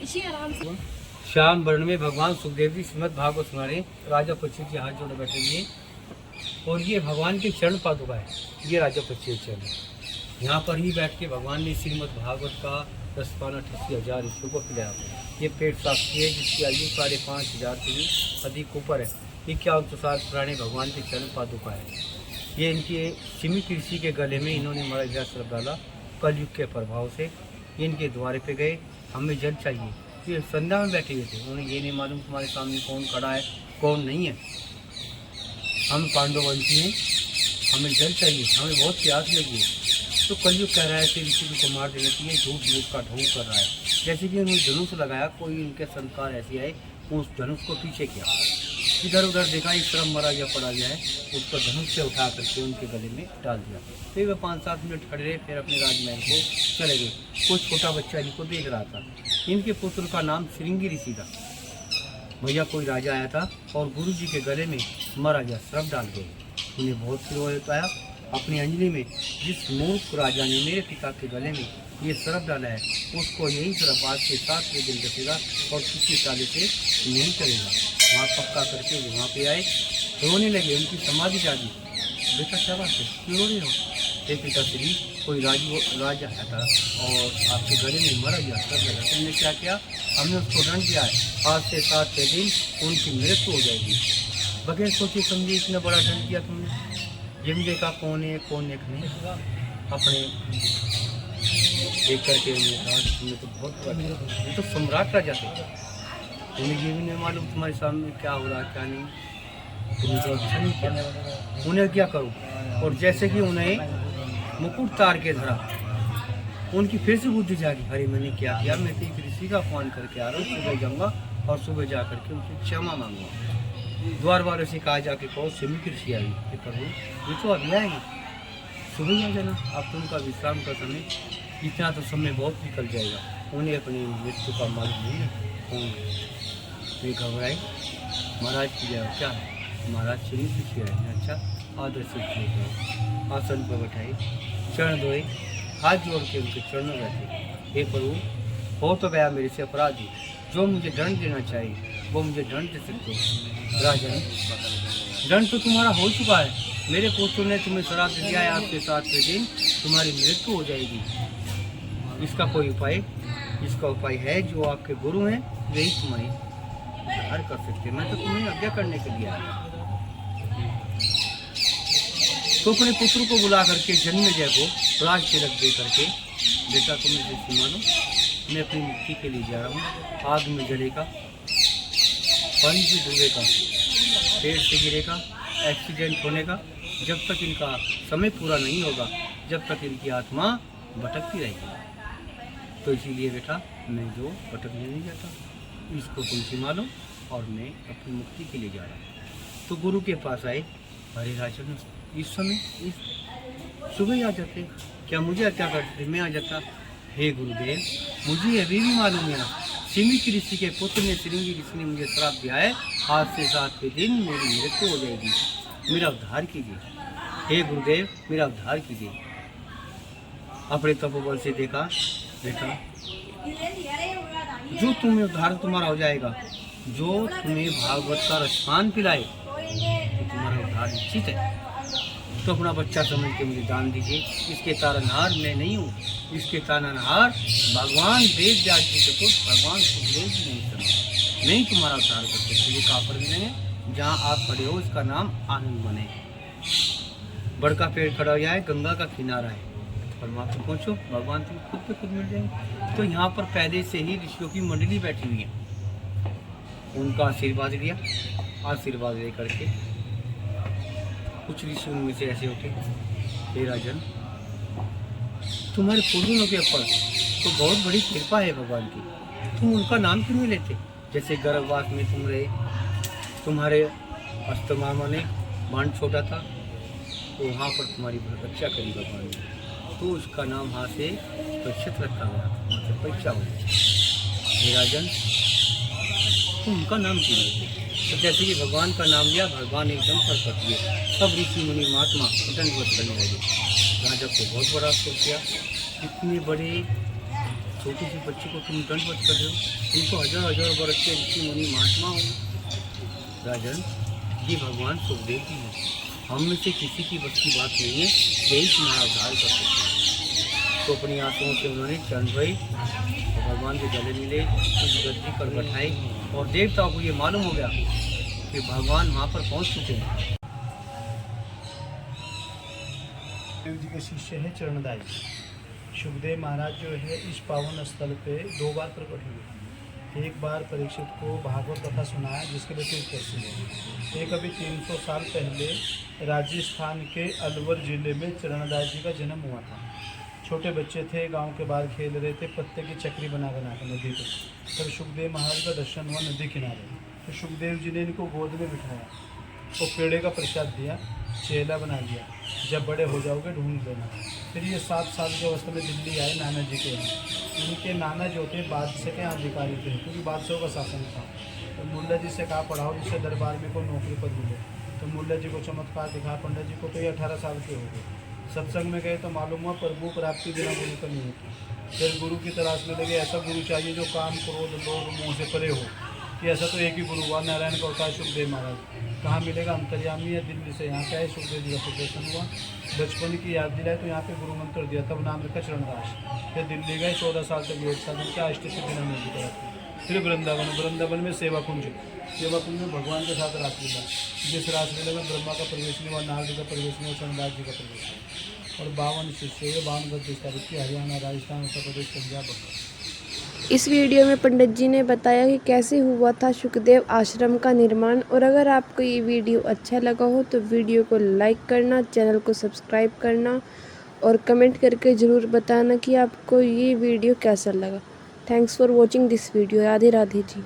इसी आराम से श्याम वर्ण में भगवान सुखदेव जी श्रीमद् भागवत सुना रहे। राजा परीक्षित जी हाथ जोड़े बैठे हुए और ये भगवान के चरण पादुका है। ये राजा परीक्षित चरण यहाँ पर ही बैठ के भगवान ने श्रीमद् भागवत का 10,88,000 श्लोकों को लिया। ये पेट साक्षी है जिसकी आयु 5,500 से भी अधिक ऊपर है। 51 पुराने भगवान के चरण पादुका है। ये इनके सीमित ऋषि के गले में इन्होंने मरा गया श्रद्धा डाला कलयुग के प्रभाव से। ये इनके द्वारे पे गए, हमें जल चाहिए। ये संध्या में बैठे हुए थे, उन्हें ये नहीं मालूम तुम्हारे सामने कौन खड़ा है कौन नहीं है। हम पांडववंशी हैं, हमें जल चाहिए, हमें बहुत प्यास लगी है। तो कलयुग कह रहा है कि ऋषि को मार देना चाहिए, झूठ झूठ का ढोंग कर रहा है। जैसे कि उन्होंने धनुष लगाया, कोई उनके संस्कार ऐसे आए, उस धनुष को पीछे किया, इधर उधर देखा, इस तरफ मरा गया पड़ा गया है, उसको धनुष से उठा करके उनके गले में डाल दिया। फिर वे 5-7 मिनट खड़े रहे, फिर अपने राजमहल को चले गए। कोई छोटा बच्चा इनको देख रहा था। इनके पुत्र का नाम श्रृंगी ऋषि था। भैया कोई राजा आया था और गुरु जी के गले में मरा गया श्रप डाल गए। उन्हें बहुत फिर होता है अपनी अंजलि में, जिस मूर्ख राजा ने मेरे पिता के गले में ये श्रप डाला है उसको यही श्रप आज के 7वें दिन रखेगा और किसी साले से नहीं चलेगा। वहाँ पक्का करके वहाँ पे आए, रोने लगे, उनकी समाधि जागी। बेटा क्या बात है, क्यों रो रहे हो? एक पिताश्री कोई राजा आया था और आपके गले में मरा गया श्रप डाला, तुमने क्या किया? हमने उसको दंड दिया है, आज से 7वें दिन उनकी मृत्यु हो जाएगी। बगैर सोचे समझे इतना बड़ा दंड किया तुमने। ये भी देखा कौन है कौन एक नहीं, अपने देख करके तुमने तो बहुत बड़ा, ये तो सम्राट राजा थे। उन्हें ये भी नहीं मालूम तुम्हारे सामने क्या हो रहा है क्या नहीं। तुमने तो अच्छा नहीं किया, उन्हें क्या करूँ? और जैसे कि उन्हें मुकुट तार के धरा, उनकी फिर से बुद्धि जागी, अरे मैंने क्या किया, मैं तो एक ऋषि का अपमान करके आ रहा हूँ, सुबह जाऊँगा और सुबह जा करके उनसे क्षमा मांगूंगा। द्वार वालों से कहा जाके कहो सीमित ऋषि आई कि प्रभु ये तो अभी आएंगे, सुबह आ जाना, अब तो उनका विश्राम का समय, इतना तो समय बहुत निकल जाएगा। उन्हें अपनी मृत्यु का मालूम नहीं है। वे घबराए, महाराज की जय क्या है? महाराज सीमित ऋषि आए। अच्छा आदर से आसन पर बैठाए, चरण धोए, हाथ जोड़ के उनके चरणों में बैठे। हे प्रभु हो तो गया मेरे से अपराधी, जो मुझे दंड देना चाहिए वो मुझे दंड दे सकते हो। राजन दंड तो तुम्हारा हो चुका है, मेरे पुत्र ने तुम्हें श्राप दिया है, आज से 7वें दिन तुम्हारी मृत्यु हो जाएगी। इसका कोई उपाय? इसका उपाय है जो आपके गुरु हैं वही तुम्हें उद्धार कर सकते। मैं तो तुम्हें आज्ञा करने के लिए आया। तो अपने पुत्र को बुला करके जन्मेजय को राज तिलक दे करके, बेटा तुमने जैसे मानो, मैं अपनी मुक्ति के लिए जा रहा हूँ। आग में जलेगा, पानी से डूबेगा, पेड़ से गिरेगा, एक्सीडेंट होने का, जब तक इनका समय पूरा नहीं होगा, जब तक इनकी आत्मा भटकती रहेगी। तो इसीलिए बेटा मैं जो भटकने नहीं जाता, इसको तुम संभालो और मैं अपनी मुक्ति के लिए जा रहा हूँ। तो गुरु के पास आए, अरे राजन इस समय इस सुबह आ जाते, क्या मुझे क्या करते? मैं आ जाता। हे गुरुदेव मुझे अभी भी मालूम है, सीमित ऋषि के पुत्र ने श्रृंगी ऋषि ने मुझे श्राप दिया है, आज से 7वें दिन मेरी मृत्यु हो जाएगी, मेरा उद्धार कीजिए। हे गुरुदेव मेरा उद्धार कीजिए। अपने तपोबल से देखा, बेटा जो तुम्हें उद्धार तुम्हारा हो जाएगा, जो तुम्हें भागवत का रसपान पिलाए तो तुम्हारा उद्धार निश्चित है। तो अपना बच्चा समझ के मुझे दान दीजिए। इसके तारनहार मैं नहीं हूँ, इसके तारनहार भगवान वेद व्यास जी के पुत्र भगवान सुखदेव जी नहीं समझ, नहीं तुम्हारा उद्धार कर सकते। ये कापर मिलेंगे जहाँ आप खड़े हो, इसका नाम आनंद बने। बड़का पेड़ खड़ा हो जाए, गंगा का किनारा है, परमात्मा पहुँचो, भगवान तुम खुद पे खुद मिल जाएंगे। तो यहाँ पर पहले से ही ऋषियों की मंडली बैठी हुई है, उनका आशीर्वाद लिया। आशीर्वाद ले करके कुछ ऋषि उनमें से ऐसे होते, हे राजन तुम्हारे पूर्वजों के ऊपर तो बहुत बड़ी कृपा है भगवान की, तुम उनका नाम क्यों नहीं लेते? जैसे गर्भवास में तुम रहे, तुम्हारे अस्तमामा ने बाण छोटा था तो वहाँ पर तुम्हारी रक्षा करी भगवान ने, तो उसका नाम वहाँ से परीक्षित रखा गया, वहाँ से परीक्षा हुई। हे राजन तुम उनका नाम क्यों लेते? तो जैसे कि भगवान का नाम लिया, भगवान एकदम प्रकट हुए, सब ऋषि मुनि महात्मा दंडवत करने लगे। राजा को बहुत बड़ा अफसोस किया, इतने बड़े छोटी सी बच्ची को तुम दंडवत कर रहे हो, तुमको हजार हजार वर्ष के ऋषि मुनि महात्मा हो। राजन, ये भगवान सुखदेव जी हैं, हम में से किसी की बस की बात नहीं है, यही तुम्हारा उद्धार कर सकते हैं। तो अपनी आंसुओं से उन्होंने चरण भाई तो भगवान के गले मिले, उस गद्दी पर बैठाई और देवताओं को ये मालूम हो गया कि भगवान वहाँ पर पहुँच चुके हैं। सुखदेव जी के शिष्य है चरणदाई। सुखदेव महाराज जो है इस पावन स्थल पे 2 बार प्रकट हुए। एक बार परीक्षित को भागवत कथा सुनाया जिसके लिए तीर्थ प्रसिद्ध है। एक अभी 300 साल पहले राजस्थान के अलवर जिले में चरणदास जी का जन्म हुआ था। छोटे बच्चे थे, गांव के बाहर खेल रहे थे, पत्ते की चक्री बना कर नदी पे। तब सुखदेव महाराज का दर्शन हुआ नदी किनारे। तो सुखदेव जी ने इनको गोद में बिठाया और पेड़े का प्रसाद दिया, चेला बना दिया, जब बड़े हो जाओगे ढूंढ लेना। फिर ये 7 साल की अवस्था में दिल्ली आए नाना जी के यहाँ। उनके नाना जो थे बादशाह के यहाँ अधिकारी थे, क्योंकि बादशाह का शासन था। तो मुल्ला जी से कहा पढ़ाओ जिससे दरबार में कोई नौकरी पद मिले। तो मुल्ला जी को चमत्कार दिखा। पंडित जी को तो ये 18 साल के हो गए। सत्संग में गए तो मालूम हुआ प्रभु प्राप्ति बिना गुरु का नहीं होती। फिर गुरु की तलाश में लगे, ऐसा गुरु चाहिए जो काम क्रोध लोभ मोह से परे हो। कि ऐसा तो एक ही गुरु हुआ, नारायण का होता है सुखदेव महाराज। कहाँ मिलेगा? अंतर्यामी या दिल्ली से। यहाँ क्या है, सुखदेव जी का प्रदर्शन हुआ। बचपन की याद दिलाए तो यहाँ पे गुरु मंत्र दिया, तब नाम रखा चरणदास। फिर दिल्ली गए, 14 साल तक योग साधन किया, अष्ट सिद्धि नाम की तरफ। फिर वृंदावन में सेवा कुंज में भगवान के साथ रासलीला। जिस रासलीला में ब्रह्मा का प्रवेश नहीं हुआ, नारद का प्रवेश नहीं हुआ, चरणदास जी का प्रवेश हुआ। और 52 शिष्य हुए, 52 गद्दी स्थापित की, हरियाणा, राजस्थान, उत्तर प्रदेश, पंजाब, बंगाल। इस वीडियो में पंडित जी ने बताया कि कैसे हुआ था सुखदेव आश्रम का निर्माण। और अगर आपको ये वीडियो अच्छा लगा हो तो वीडियो को लाइक करना, चैनल को सब्सक्राइब करना और कमेंट करके ज़रूर बताना कि आपको ये वीडियो कैसा लगा। Thanks for watching this video. Radhe Radhe ji.